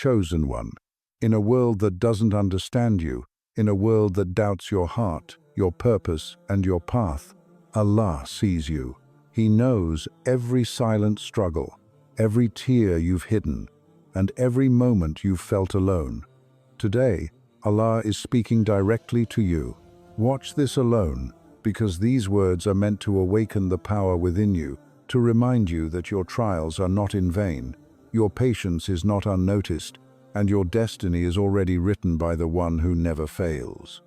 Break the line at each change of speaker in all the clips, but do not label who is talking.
chosen one. In a world that doesn't understand you, in a world that doubts your heart, your purpose, and your path, Allah sees you. He knows every silent struggle, every tear you've hidden, and every moment you've felt alone. Today, Allah is speaking directly to you. Watch this alone, because these words are meant to awaken the power within you, to remind you that your trials are not in vain, your patience is not unnoticed, and your destiny is already written by the one who never fails.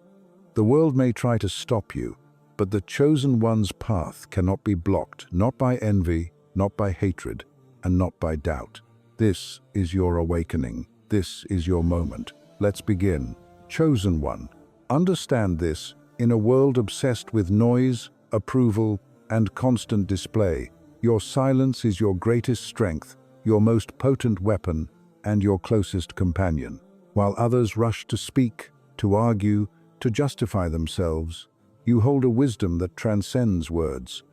The world may try to stop you, but the chosen one's path cannot be blocked, not by envy, not by hatred, and not by doubt. This is your awakening. This is your moment. Let's begin. Chosen one. Understand this. In a world obsessed with noise, approval, and constant display, your silence is your greatest strength, your most potent weapon, and your closest companion. While others rush to speak, to argue, to justify themselves, you hold a wisdom that transcends words,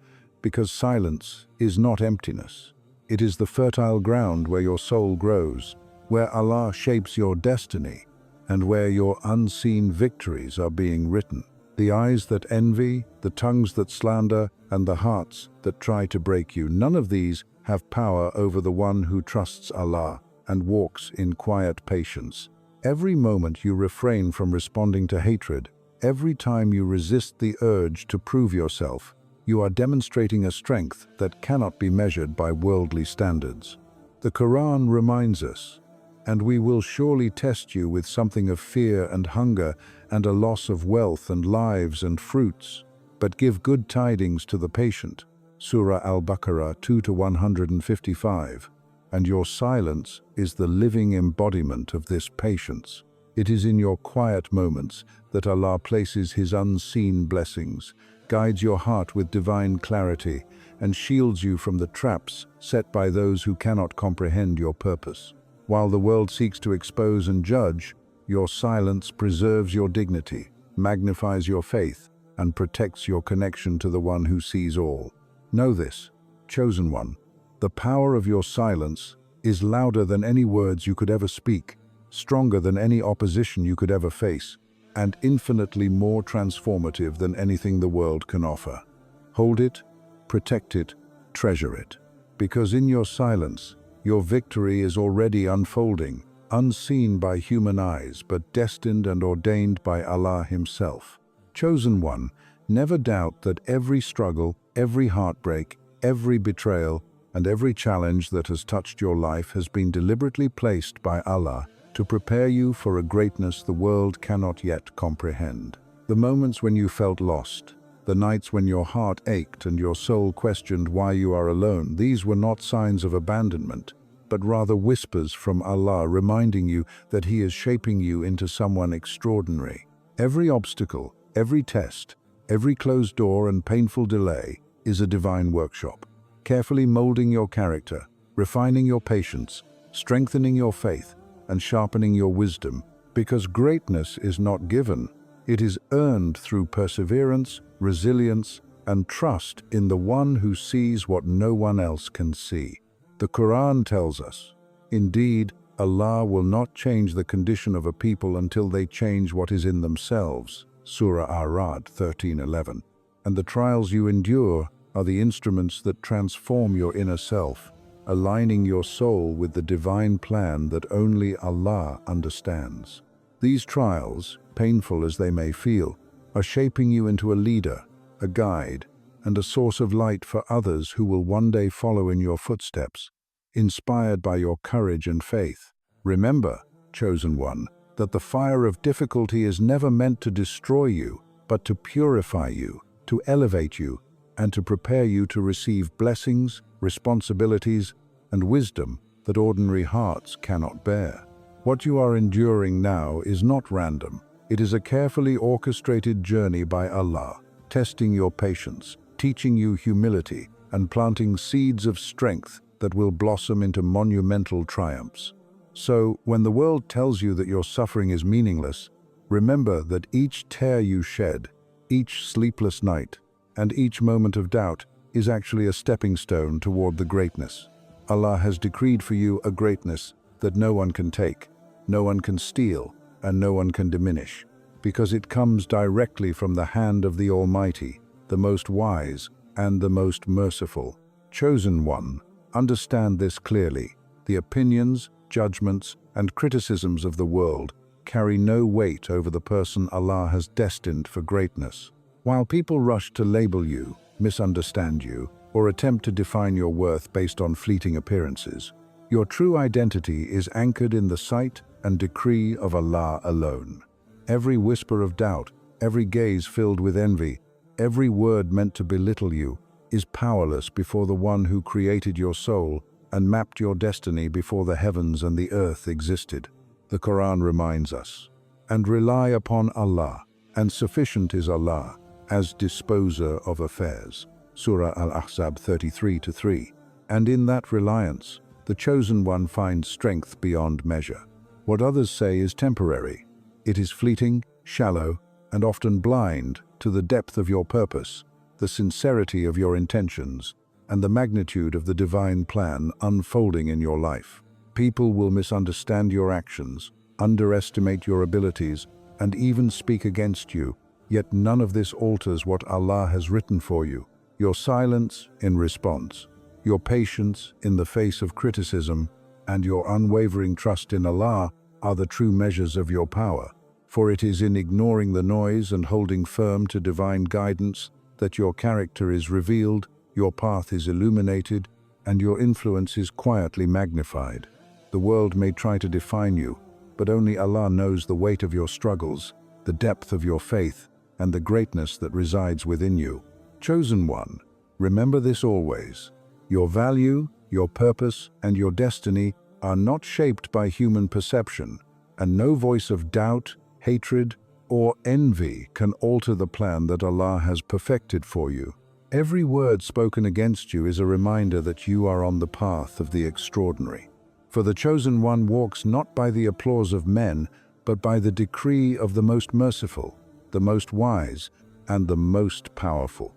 because silence is not emptiness. It is the fertile ground where your soul grows, where Allah shapes your destiny, and where your unseen victories are being written. The eyes that envy, the tongues that slander, and the hearts that try to break you, none of these have power over the one who trusts Allah and walks in quiet patience. Every moment you refrain from responding to hatred, every time you resist the urge to prove yourself, you are demonstrating a strength that cannot be measured by worldly standards. The Quran reminds us, "And we will surely test you with something of fear and hunger and a loss of wealth and lives and fruits, but give good tidings to the patient." Surah Al-Baqarah 2-155. And your silence is the living embodiment of this patience. It is in your quiet moments that Allah places His unseen blessings, guides your heart with divine clarity, and shields you from the traps set by those who cannot comprehend your purpose. While the world seeks to expose and judge, your silence preserves your dignity, magnifies your faith, and protects your connection to the one who sees all. Know this, chosen one. The power of your silence is louder than any words you could ever speak, stronger than any opposition you could ever face, and infinitely more transformative than anything the world can offer. Hold it, protect it, treasure it. Because in your silence, your victory is already unfolding, unseen by human eyes, but destined and ordained by Allah Himself. Chosen one, never doubt that every struggle, every heartbreak, every betrayal, and every challenge that has touched your life has been deliberately placed by Allah to prepare you for a greatness the world cannot yet comprehend. The moments when you felt lost, the nights when your heart ached and your soul questioned why you are alone, these were not signs of abandonment, but rather whispers from Allah reminding you that He is shaping you into someone extraordinary. Every obstacle, every test, every closed door and painful delay is a divine workshop, carefully molding your character, refining your patience, strengthening your faith, and sharpening your wisdom, because greatness is not given, it is earned through perseverance, resilience, and trust in the one who sees what no one else can see. The Quran tells us, "Indeed, Allah will not change the condition of a people until they change what is in themselves." Surah Ar-Ra'd 13:11. And the trials you endure are the instruments that transform your inner self, aligning your soul with the divine plan that only Allah understands. These trials, painful as they may feel, are shaping you into a leader, a guide, and a source of light for others who will one day follow in your footsteps, inspired by your courage and faith. Remember, chosen one, that the fire of difficulty is never meant to destroy you, but to purify you, to elevate you, and to prepare you to receive blessings, responsibilities, and wisdom that ordinary hearts cannot bear. What you are enduring now is not random. It is a carefully orchestrated journey by Allah, testing your patience, teaching you humility, and planting seeds of strength that will blossom into monumental triumphs. So, when the world tells you that your suffering is meaningless, remember that each tear you shed, each sleepless night, and each moment of doubt is actually a stepping stone toward the greatness. Allah has decreed for you a greatness that no one can take, no one can steal, and no one can diminish, because it comes directly from the hand of the Almighty, the most wise and the most merciful. Chosen one, understand this clearly. The opinions, judgments, and criticisms of the world carry no weight over the person Allah has destined for greatness. While people rush to label you, misunderstand you, or attempt to define your worth based on fleeting appearances, your true identity is anchored in the sight and decree of Allah alone. Every whisper of doubt, every gaze filled with envy, every word meant to belittle you, is powerless before the one who created your soul and mapped your destiny before the heavens and the earth existed. The Quran reminds us, "And rely upon Allah, and sufficient is Allah, as disposer of affairs." Surah Al-Ahzab 33-3. And in that reliance, the chosen one finds strength beyond measure. What others say is temporary. It is fleeting, shallow, and often blind to the depth of your purpose, the sincerity of your intentions, and the magnitude of the divine plan unfolding in your life. People will misunderstand your actions, underestimate your abilities, and even speak against you, yet none of this alters what Allah has written for you. Your silence in response, your patience in the face of criticism, and your unwavering trust in Allah are the true measures of your power. For it is in ignoring the noise and holding firm to divine guidance that your character is revealed, your path is illuminated, and your influence is quietly magnified. The world may try to define you, but only Allah knows the weight of your struggles, the depth of your faith, and the greatness that resides within you. Chosen one, remember this always. Your value, your purpose, and your destiny are not shaped by human perception, and no voice of doubt, hatred, or envy can alter the plan that Allah has perfected for you. Every word spoken against you is a reminder that you are on the path of the extraordinary. For the chosen one walks not by the applause of men, but by the decree of the most merciful, the most wise, and the most powerful.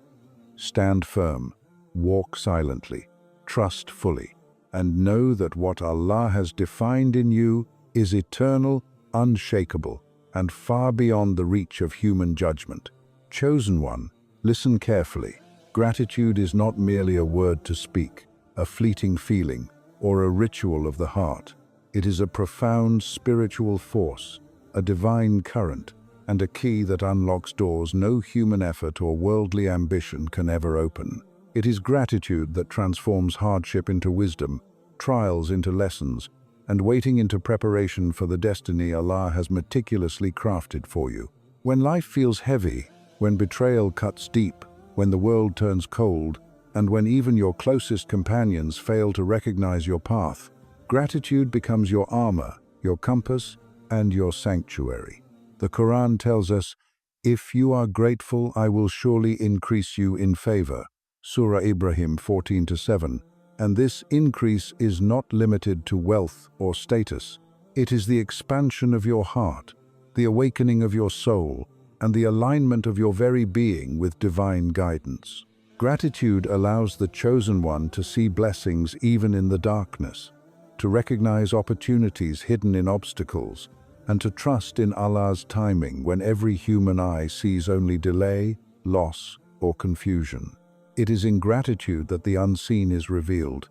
Stand firm, walk silently, trust fully, and know that what Allah has defined in you is eternal, unshakable, and far beyond the reach of human judgment. Chosen one, listen carefully. Gratitude is not merely a word to speak, a fleeting feeling, or a ritual of the heart. It is a profound spiritual force, a divine current, and a key that unlocks doors no human effort or worldly ambition can ever open. It is gratitude that transforms hardship into wisdom, trials into lessons, and waiting into preparation for the destiny Allah has meticulously crafted for you. When life feels heavy, when betrayal cuts deep, when the world turns cold, and when even your closest companions fail to recognize your path, gratitude becomes your armor, your compass, and your sanctuary. The Quran tells us, "If you are grateful, I will surely increase you in favor." Surah Ibrahim 14-7. And this increase is not limited to wealth or status. It is the expansion of your heart, the awakening of your soul, and the alignment of your very being with divine guidance. Gratitude allows the chosen one to see blessings even in the darkness, to recognize opportunities hidden in obstacles, and to trust in Allah's timing when every human eye sees only delay, loss, or confusion. It is in gratitude that the unseen is revealed.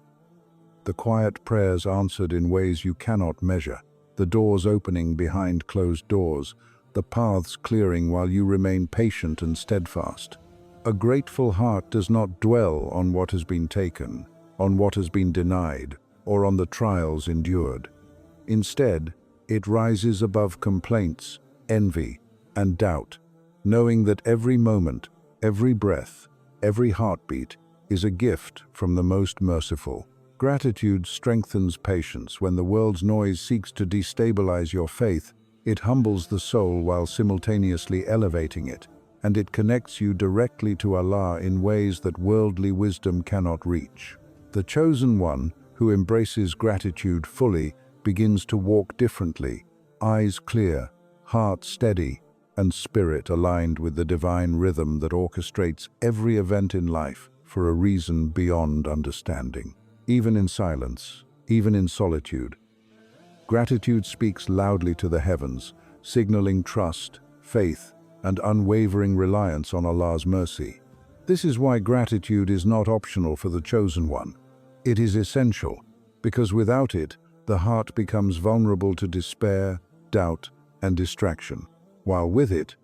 The quiet prayers answered in ways you cannot measure, the doors opening behind closed doors, the paths clearing while you remain patient and steadfast. A grateful heart does not dwell on what has been taken, on what has been denied, or on the trials endured. Instead, it rises above complaints, envy, and doubt, knowing that every moment, every breath, every heartbeat is a gift from the most merciful. Gratitude strengthens patience. When the world's noise seeks to destabilize your faith, it humbles the soul while simultaneously elevating it, and it connects you directly to Allah in ways that worldly wisdom cannot reach. The chosen one, who embraces gratitude fully, begins to walk differently, eyes clear, heart steady, and spirit aligned with the divine rhythm that orchestrates every event in life for a reason beyond understanding. Even in silence, even in solitude, Gratitude speaks loudly to the heavens, signaling trust, faith, and unwavering reliance on Allah's mercy. This is why gratitude is not optional for the chosen one. It is essential, because without it, the heart becomes vulnerable to despair, doubt, and distraction. While with it,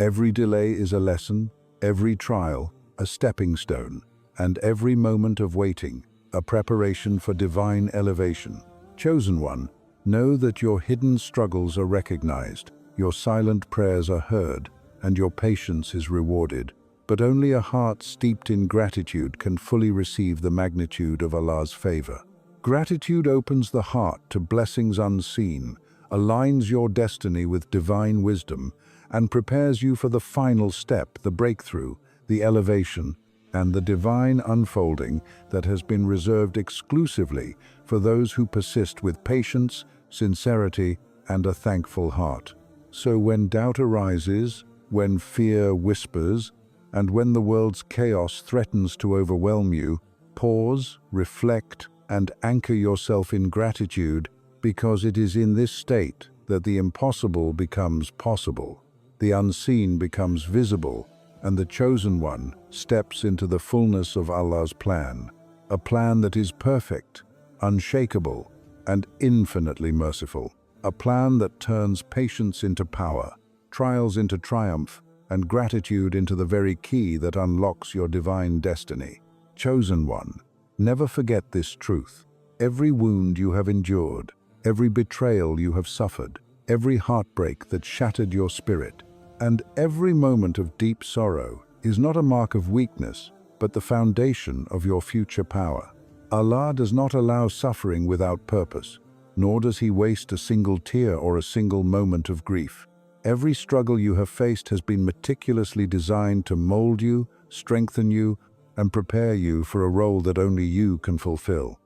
every delay is a lesson, every trial, a stepping stone, and every moment of waiting, a preparation for divine elevation. Chosen one, know that your hidden struggles are recognized, your silent prayers are heard, and your patience is rewarded. But only a heart steeped in gratitude can fully receive the magnitude of Allah's favor. Gratitude opens the heart to blessings unseen, aligns your destiny with divine wisdom, and prepares you for the final step, the breakthrough, the elevation, and the divine unfolding that has been reserved exclusively for those who persist with patience, sincerity, and a thankful heart. So when doubt arises, when fear whispers, and when the world's chaos threatens to overwhelm you, pause, reflect, and anchor yourself in gratitude, because it is in this state that the impossible becomes possible, the unseen becomes visible, and the chosen one steps into the fullness of Allah's plan, a plan that is perfect, unshakable, and infinitely merciful, a plan that turns patience into power, trials into triumph, and gratitude into the very key that unlocks your divine destiny. Chosen one, never forget this truth. Every wound you have endured, every betrayal you have suffered, every heartbreak that shattered your spirit, and every moment of deep sorrow is not a mark of weakness, but the foundation of your future power. Allah does not allow suffering without purpose, nor does He waste a single tear or a single moment of grief. Every struggle you have faced has been meticulously designed to mold you, strengthen you, and prepare you for a role that only you can fulfill.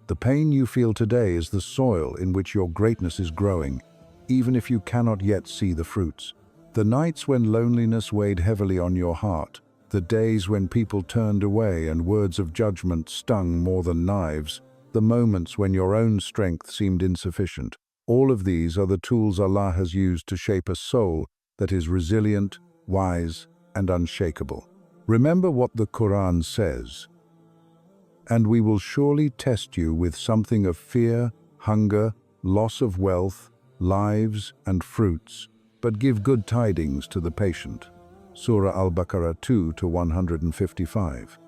The pain you feel today is the soil in which your greatness is growing, even if you cannot yet see the fruits. The nights when loneliness weighed heavily on your heart, the days when people turned away and words of judgment stung more than knives, the moments when your own strength seemed insufficient, all of these are the tools Allah has used to shape a soul that is resilient, wise, and unshakable. Remember what the Quran says, "And we will surely test you with something of fear, hunger, loss of wealth, lives, and fruits, but give good tidings to the patient." Surah Al-Baqarah 2-155.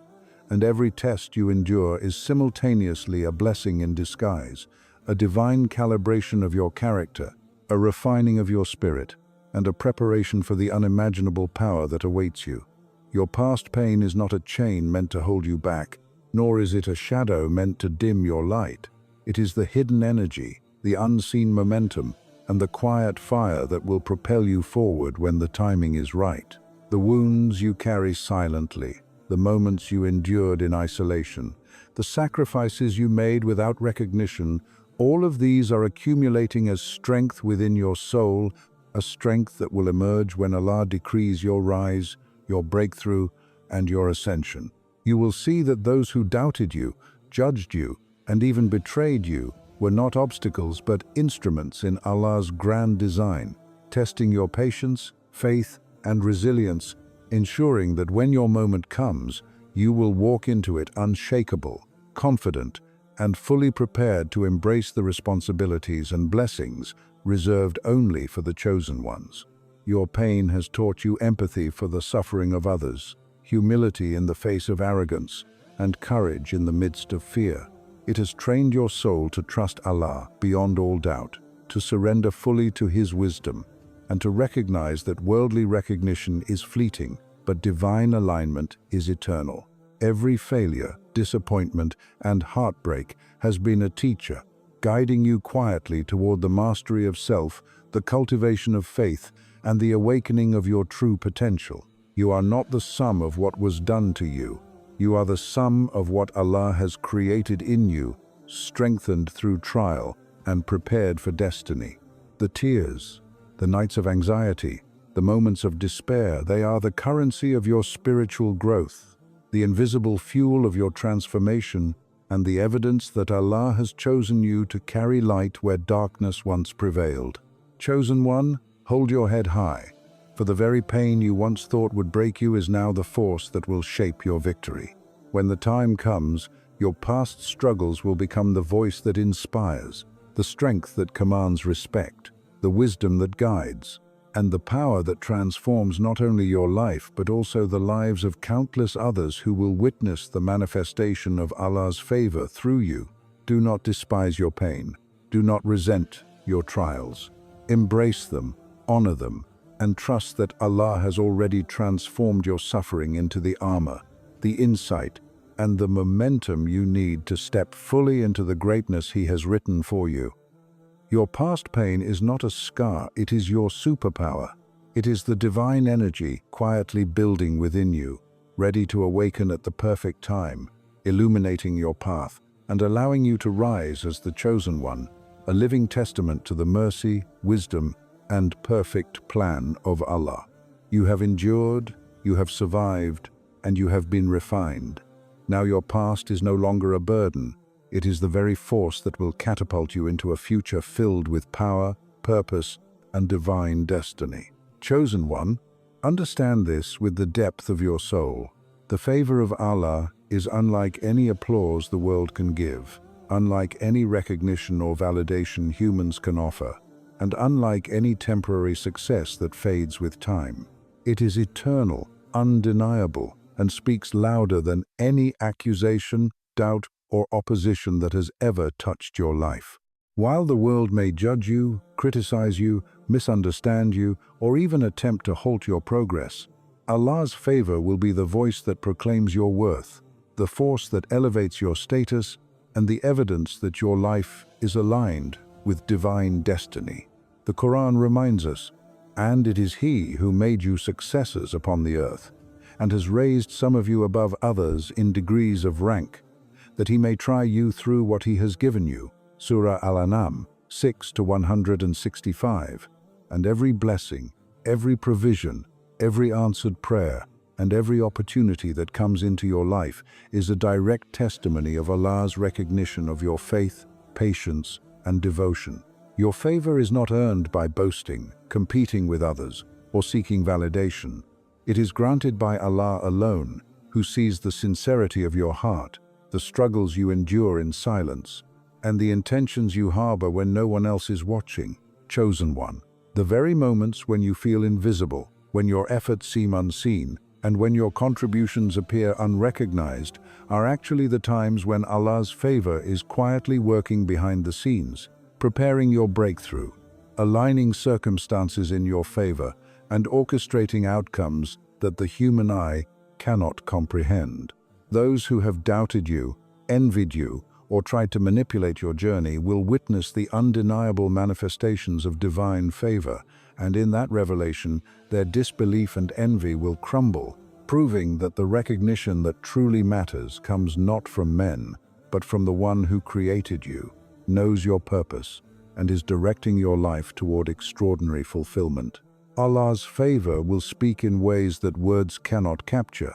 And every test you endure is simultaneously a blessing in disguise, a divine calibration of your character, a refining of your spirit, and a preparation for the unimaginable power that awaits you. Your past pain is not a chain meant to hold you back, nor is it a shadow meant to dim your light. It is the hidden energy, the unseen momentum, and the quiet fire that will propel you forward when the timing is right. The wounds you carry silently, the moments you endured in isolation, the sacrifices you made without recognition, all of these are accumulating as strength within your soul, a strength that will emerge when Allah decrees your rise, your breakthrough, and your ascension. You will see that those who doubted you, judged you, and even betrayed you were not obstacles but instruments in Allah's grand design, testing your patience, faith, and resilience, ensuring that when your moment comes, you will walk into it unshakable, confident, and fully prepared to embrace the responsibilities and blessings reserved only for the chosen ones. Your pain has taught you empathy for the suffering of others, humility in the face of arrogance, and courage in the midst of fear. It has trained your soul to trust Allah beyond all doubt, to surrender fully to His wisdom, and to recognize that worldly recognition is fleeting, but divine alignment is eternal. Every failure, disappointment, and heartbreak has been a teacher, guiding you quietly toward the mastery of self, the cultivation of faith, and the awakening of your true potential. You are not the sum of what was done to you. You are the sum of what Allah has created in you, strengthened through trial, and prepared for destiny. The tears, the nights of anxiety, the moments of despair, they are the currency of your spiritual growth, the invisible fuel of your transformation, and the evidence that Allah has chosen you to carry light where darkness once prevailed. Chosen one, hold your head high, for the very pain you once thought would break you is now the force that will shape your victory. When the time comes, your past struggles will become the voice that inspires, the strength that commands respect, the wisdom that guides, and the power that transforms not only your life but also the lives of countless others who will witness the manifestation of Allah's favor through you. Do not despise your pain. Do not resent your trials. Embrace them, honor them, and trust that Allah has already transformed your suffering into the armor, the insight, and the momentum you need to step fully into the greatness He has written for you. Your past pain is not a scar, it is your superpower. It is the divine energy quietly building within you, ready to awaken at the perfect time, illuminating your path and allowing you to rise as the chosen one, a living testament to the mercy, wisdom, and perfect plan of Allah. You have endured, you have survived, and you have been refined. Now your past is no longer a burden. It is the very force that will catapult you into a future filled with power, purpose, and divine destiny. Chosen one, understand this with the depth of your soul. The favor of Allah is unlike any applause the world can give, unlike any recognition or validation humans can offer, and unlike any temporary success that fades with time. It is eternal, undeniable, and speaks louder than any accusation, doubt, or opposition that has ever touched your life. While the world may judge you, criticize you, misunderstand you, or even attempt to halt your progress, Allah's favor will be the voice that proclaims your worth, the force that elevates your status, and the evidence that your life is aligned with divine destiny. The Quran reminds us, "And it is He who made you successors upon the earth, and has raised some of you above others in degrees of rank, that He may try you through what He has given you." Surah Al-An'am 6-165. And every blessing, every provision, every answered prayer, and every opportunity that comes into your life is a direct testimony of Allah's recognition of your faith, patience, and devotion. Your favor is not earned by boasting, competing with others, or seeking validation. It is granted by Allah alone, who sees the sincerity of your heart, the struggles you endure in silence, and the intentions you harbor when no one else is watching. Chosen one, the very moments when you feel invisible, when your efforts seem unseen, and when your contributions appear unrecognized, are actually the times when Allah's favor is quietly working behind the scenes, preparing your breakthrough, aligning circumstances in your favor, and orchestrating outcomes that the human eye cannot comprehend. Those who have doubted you, envied you, or tried to manipulate your journey will witness the undeniable manifestations of divine favor, and in that revelation, their disbelief and envy will crumble, proving that the recognition that truly matters comes not from men, but from the one who created you, knows your purpose, and is directing your life toward extraordinary fulfillment. Allah's favor will speak in ways that words cannot capture.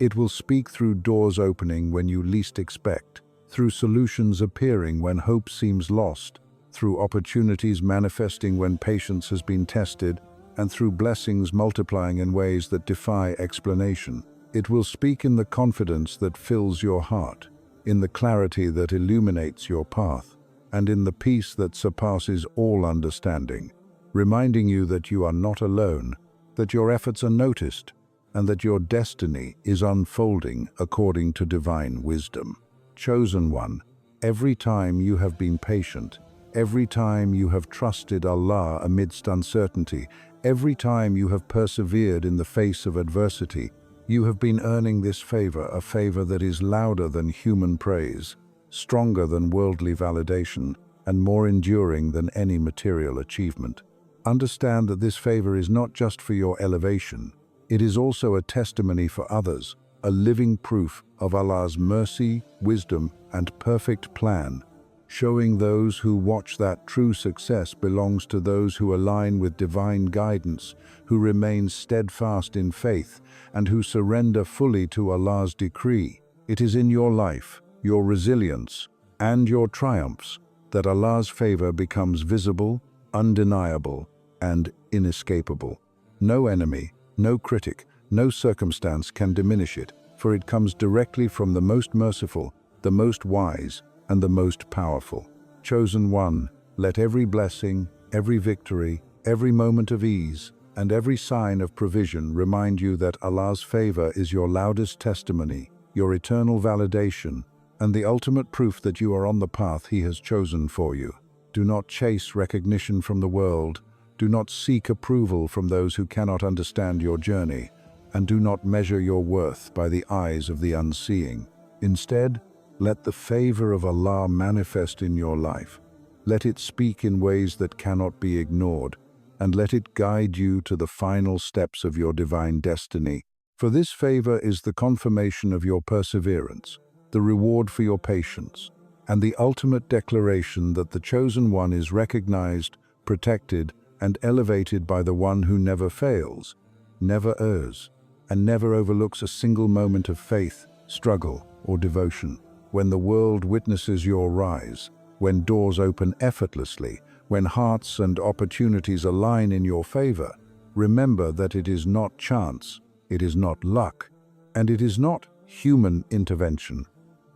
It will speak through doors opening when you least expect, through solutions appearing when hope seems lost, through opportunities manifesting when patience has been tested, and through blessings multiplying in ways that defy explanation. It will speak in the confidence that fills your heart, in the clarity that illuminates your path, and in the peace that surpasses all understanding, reminding you that you are not alone, that your efforts are noticed, and that your destiny is unfolding according to divine wisdom. Chosen one, every time you have been patient, every time you have trusted Allah amidst uncertainty, every time you have persevered in the face of adversity, you have been earning this favor, a favor that is louder than human praise, stronger than worldly validation, and more enduring than any material achievement. Understand that this favor is not just for your elevation, it is also a testimony for others, a living proof of Allah's mercy, wisdom, and perfect plan, showing those who watch that true success belongs to those who align with divine guidance, who remain steadfast in faith, and who surrender fully to Allah's decree. It is in your life, your resilience, and your triumphs that Allah's favor becomes visible, undeniable, and inescapable. No enemy, no critic, no circumstance can diminish it, for it comes directly from the most merciful, the most wise, and the most powerful. Chosen one, let every blessing, every victory, every moment of ease, and every sign of provision remind you that Allah's favor is your loudest testimony, your eternal validation, and the ultimate proof that you are on the path He has chosen for you. Do not chase recognition from the world, do not seek approval from those who cannot understand your journey, and do not measure your worth by the eyes of the unseeing. Instead, let the favor of Allah manifest in your life. Let it speak in ways that cannot be ignored, and let it guide you to the final steps of your divine destiny. For this favor is the confirmation of your perseverance, the reward for your patience, and the ultimate declaration that the chosen one is recognized, protected, and elevated by the one who never fails, never errs, and never overlooks a single moment of faith, struggle, or devotion. When the world witnesses your rise, when doors open effortlessly, when hearts and opportunities align in your favor, remember that it is not chance, it is not luck, and it is not human intervention.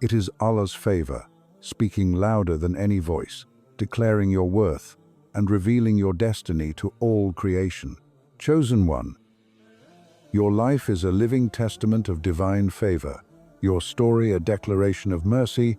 It is Allah's favor, speaking louder than any voice, declaring your worth, and revealing your destiny to all creation. Chosen one, your life is a living testament of divine favor, your story a declaration of mercy,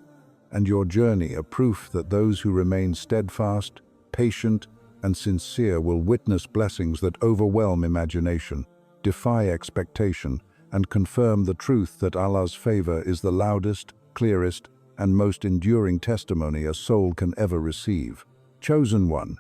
and your journey a proof that those who remain steadfast, patient, and sincere will witness blessings that overwhelm imagination, defy expectation, and confirm the truth that Allah's favor is the loudest, clearest, and most enduring testimony a soul can ever receive. Chosen one,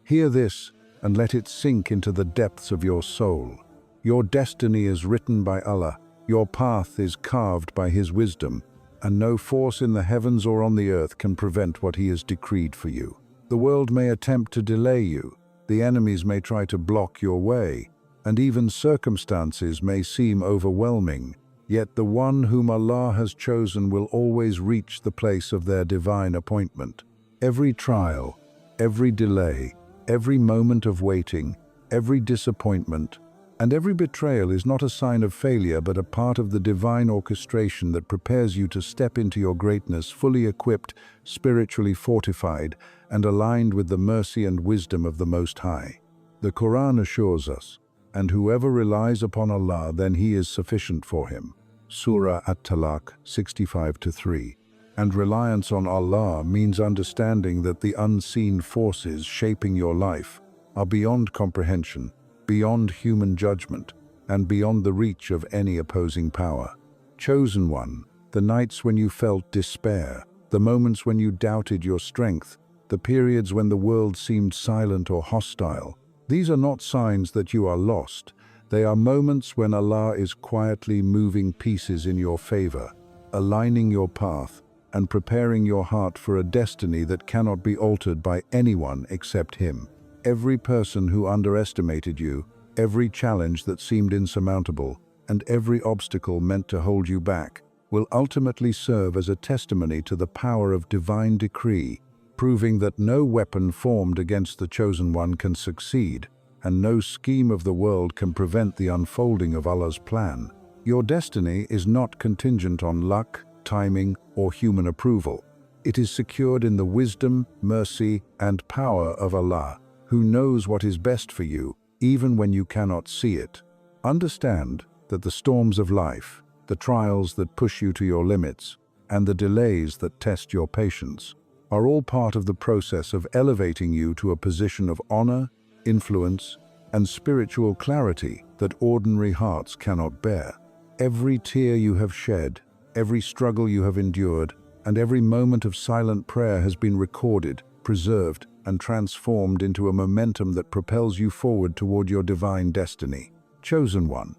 hear this and let it sink into the depths of your soul. Your destiny is written by Allah, your path is carved by His wisdom, and no force in the heavens or on the earth can prevent what He has decreed for you. The world may attempt to delay you, the enemies may try to block your way, and even circumstances may seem overwhelming, yet the one whom Allah has chosen will always reach the place of their divine appointment. Every trial, every delay, every moment of waiting, every disappointment, and every betrayal is not a sign of failure but a part of the divine orchestration that prepares you to step into your greatness fully equipped, spiritually fortified, and aligned with the mercy and wisdom of the Most High. The Quran assures us, "And whoever relies upon Allah, then He is sufficient for him." Surah At-Talaq 65-3. And reliance on Allah means understanding that the unseen forces shaping your life are beyond comprehension, beyond human judgment, and beyond the reach of any opposing power. Chosen one, the nights when you felt despair, the moments when you doubted your strength, the periods when the world seemed silent or hostile, these are not signs that you are lost. They are moments when Allah is quietly moving pieces in your favor, aligning your path, and preparing your heart for a destiny that cannot be altered by anyone except Him. Every person who underestimated you, every challenge that seemed insurmountable, and every obstacle meant to hold you back, will ultimately serve as a testimony to the power of divine decree, proving that no weapon formed against the chosen one can succeed, and no scheme of the world can prevent the unfolding of Allah's plan. Your destiny is not contingent on luck, timing, or human approval. It is secured in the wisdom, mercy, and power of Allah, who knows what is best for you, even when you cannot see it. Understand that the storms of life, the trials that push you to your limits, and the delays that test your patience, are all part of the process of elevating you to a position of honor, influence, and spiritual clarity that ordinary hearts cannot bear. Every tear you have shed, every struggle you have endured, and every moment of silent prayer has been recorded, preserved, and transformed into a momentum that propels you forward toward your divine destiny. Chosen one,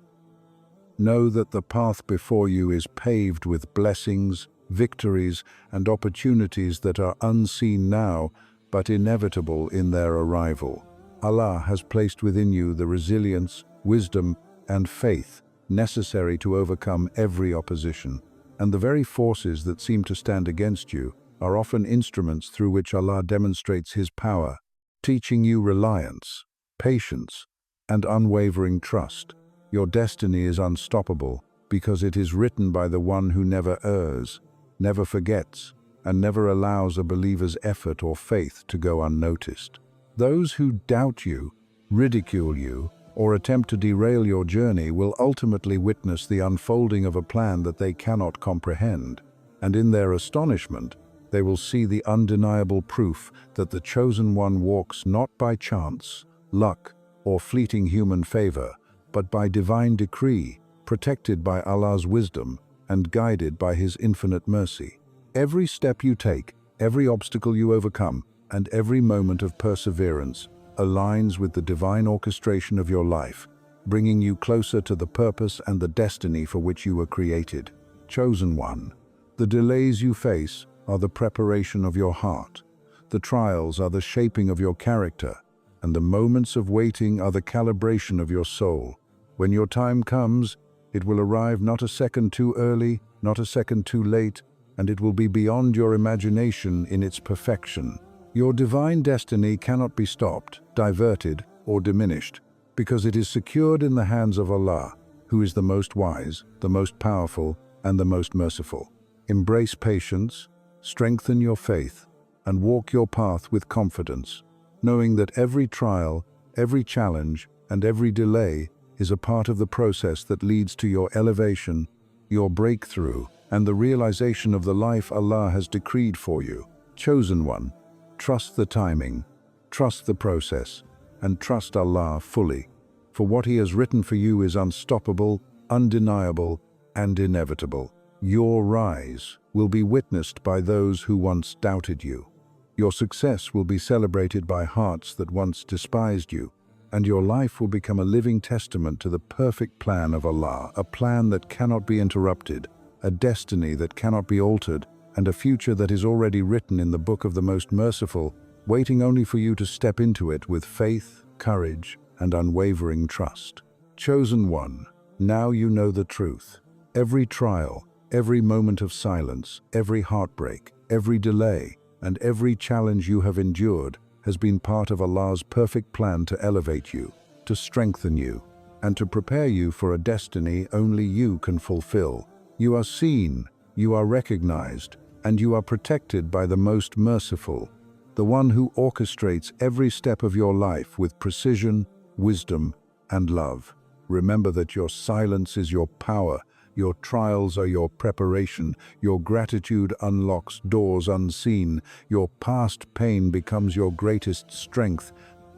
know that the path before you is paved with blessings, victories, and opportunities that are unseen now, but inevitable in their arrival. Allah has placed within you the resilience, wisdom, and faith necessary to overcome every opposition. And the very forces that seem to stand against you are often instruments through which Allah demonstrates His power, teaching you reliance, patience, and unwavering trust. Your destiny is unstoppable because it is written by the one who never errs, never forgets, and never allows a believer's effort or faith to go unnoticed. Those who doubt you, ridicule you, or attempt to derail your journey will ultimately witness the unfolding of a plan that they cannot comprehend, and in their astonishment, they will see the undeniable proof that the chosen one walks not by chance, luck, or fleeting human favor, but by divine decree, protected by Allah's wisdom and guided by His infinite mercy. Every step you take, every obstacle you overcome, and every moment of perseverance aligns with the divine orchestration of your life, bringing you closer to the purpose and the destiny for which you were created. Chosen one, the delays you face are the preparation of your heart. The trials are the shaping of your character, and the moments of waiting are the calibration of your soul. When your time comes, it will arrive not a second too early, not a second too late, and it will be beyond your imagination in its perfection. Your divine destiny cannot be stopped, diverted, or diminished, because it is secured in the hands of Allah, who is the most wise, the most powerful, and the most merciful. Embrace patience, strengthen your faith, and walk your path with confidence, knowing that every trial, every challenge, and every delay is a part of the process that leads to your elevation, your breakthrough, and the realization of the life Allah has decreed for you. Chosen one, trust the timing, trust the process, and trust Allah fully, for what He has written for you is unstoppable, undeniable, and inevitable. Your rise will be witnessed by those who once doubted you. Your success will be celebrated by hearts that once despised you, and your life will become a living testament to the perfect plan of Allah, a plan that cannot be interrupted, a destiny that cannot be altered, and a future that is already written in the book of the Most Merciful, waiting only for you to step into it with faith, courage, and unwavering trust. Chosen one, now you know the truth. Every trial, every moment of silence, every heartbreak, every delay, and every challenge you have endured has been part of Allah's perfect plan to elevate you, to strengthen you, and to prepare you for a destiny only you can fulfill. You are seen, you are recognized, and you are protected by the Most Merciful, the one who orchestrates every step of your life with precision, wisdom, and love. Remember that your silence is your power, your trials are your preparation, your gratitude unlocks doors unseen, your past pain becomes your greatest strength,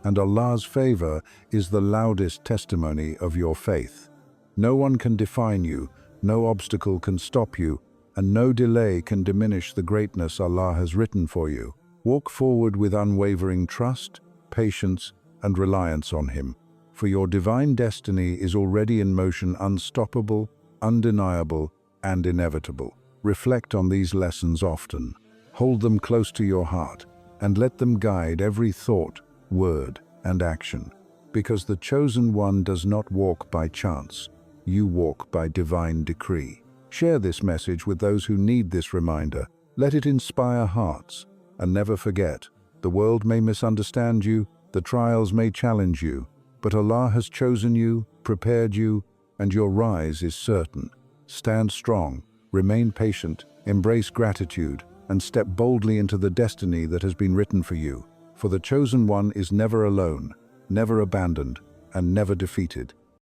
and Allah's favor is the loudest testimony of your faith. No one can define you, no obstacle can stop you, and no delay can diminish the greatness Allah has written for you. Walk forward with unwavering trust, patience, and reliance on Him, for your divine destiny is already in motion, unstoppable, undeniable, and inevitable. Reflect on these lessons often. Hold them close to your heart, and let them guide every thought, word, and action. Because the chosen one does not walk by chance, you walk by divine decree. Share this message with those who need this reminder. Let it inspire hearts. And never forget, the world may misunderstand you, the trials may challenge you, but Allah has chosen you, prepared you, and your rise is certain. Stand strong, remain patient, embrace gratitude, and step boldly into the destiny that has been written for you. For the chosen one is never alone, never abandoned, and never defeated.